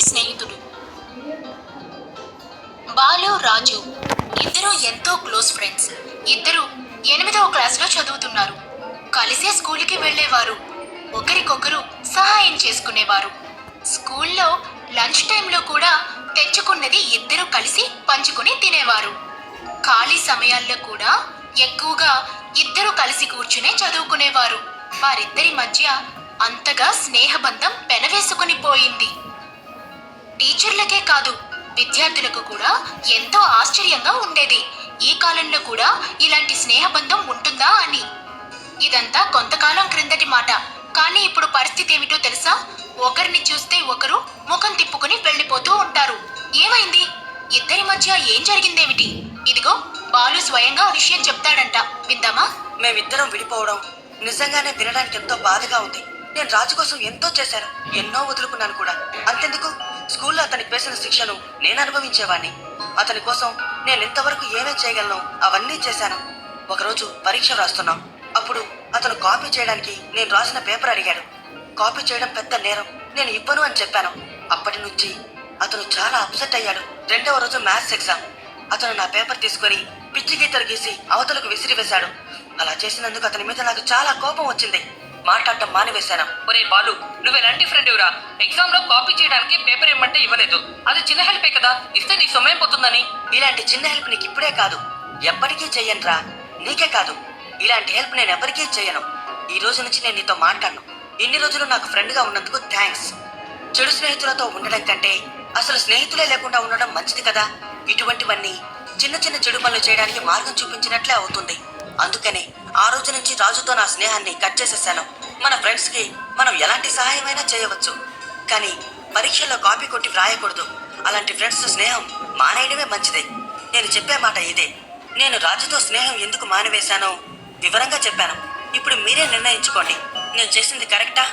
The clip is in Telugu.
స్నేహితుడు. బాలు, రాజు ఇద్దరూ ఎంతో క్లోజ్ ఫ్రెండ్స్. ఇద్దరు 8వ క్లాసులో చదువుతున్నారు. కలిసే స్కూల్కి వెళ్ళేవారు. ఒకరికొకరు సహాయం చేసుకునేవారు. స్కూల్లో లంచ్ టైంలో కూడా తెచ్చుకున్నది ఇద్దరు కలిసి పంచుకుని తినేవారు. ఖాళీ సమయాల్లో కూడా ఎక్కువగా ఇద్దరు కలిసి కూర్చునే చదువుకునేవారు. వారిద్దరి మధ్య అంతగా స్నేహబంధం పెనవేసుకుని పోయింది. టీచర్లకే కాదు, విద్యార్థులకు కూడా ఎంతో ఆశ్చర్యంగా ఉండేది. ఈ కాలంలో కూడా ఇలాంటి స్నేహబంధం ఉంటుందా అని. ఇదంతా కొంతకాలం క్రిందటి మాట. కానీ ఇప్పుడు పరిస్థితి ఏమిటో తెలుసా? ఒకరిని చూస్తే ఒకరు ముఖం తిప్పుకుని వెళ్ళిపోతూ ఉంటారు. ఏమైంది? ఇద్దరి మధ్య ఏం జరిగిందేమిటి? ఇదిగో బాలు స్వయంగా ఆ విషయం చెప్తాడంట. విందామా? మేమిద్దరం విడిపోవడం నిజంగానే వినడానికి ఎంతో బాధగా ఉంది. నేను రాజు కోసం ఎంతో చేశాను, ఎన్నో వదులుకున్నాను కూడా. అంతెందుకు, స్కూల్లో అతనికి వేసిన శిక్షను నేను అనుభవించేవాణ్ణి. అతని కోసం నేను ఎంతవరకు ఏమేం చేయగలను అవన్నీ చేశాను. ఒకరోజు పరీక్ష రాస్తున్నాం. అప్పుడు అతను కాపీ చేయడానికి నేను రాసిన పేపర్ అడిగాడు. కాపీ చేయడం పెద్ద నేరం, నేను ఇవ్వను అని చెప్పాను. అప్పటి నుంచి అతను చాలా అప్సెట్ అయ్యాడు. 2వ రోజు మ్యాథ్స్ ఎగ్జామ్. అతను నా పేపర్ తీసుకొని పిచ్చి గీతలు గీసి అవతలకు విసిరివేశాడు. అలా చేసినందుకు అతని మీద నాకు చాలా కోపం వచ్చింది. మాట్లాడటం మానివేశాను. ఒరే బాలు, నువ్వు ఎలాంటి ఫ్రెండ్ ఎవరా? ఎగ్జామ్ లో కాపీ చేయడానికి పేపర్ ఇవ్వమంటే ఇవ్వలేదు. అది చిన్న హెల్పే కదా, ఇస్తే నీ సమయం పోతుందని. ఇలాంటి చిన్న హెల్ప్ నీకు ఇప్పుడే కాదు, ఎప్పటికీ చెయ్యనురా. నీకే కాదు, ఇలాంటి హెల్ప్ నేను ఎవరికీ చెయ్యను. ఈ రోజు నుంచి నేను నీతో మాట్లాడను. ఇన్ని రోజులు నాకు ఫ్రెండ్గా ఉన్నందుకు థ్యాంక్స్. చెడు స్నేహితులతో ఉండడం కంటే అసలు స్నేహితులే లేకుండా ఉండడం మంచిది కదా. ఇటువంటివన్నీ చిన్న చిన్న చెడు పనులు చేయడానికి మార్గం చూపించినట్లే అవుతుంది. అందుకనే ఆ రోజు నుంచి రాజుతో నా స్నేహాన్ని కట్ చేసేసాను. మన ఫ్రెండ్స్కి మనం ఎలాంటి సహాయమైనా చేయవచ్చు, కానీ పరీక్షల్లో కాపీ కొట్టి వ్రాయకూడదు. అలాంటి ఫ్రెండ్స్తో స్నేహం మానేయడమే మంచిది. నేను చెప్పే మాట ఇదే. నేను రాజుతో స్నేహం ఎందుకు మానివేశానో వివరంగా చెప్పాను. ఇప్పుడు మీరే నిర్ణయించుకోండి, నేను చేసింది కరెక్టా?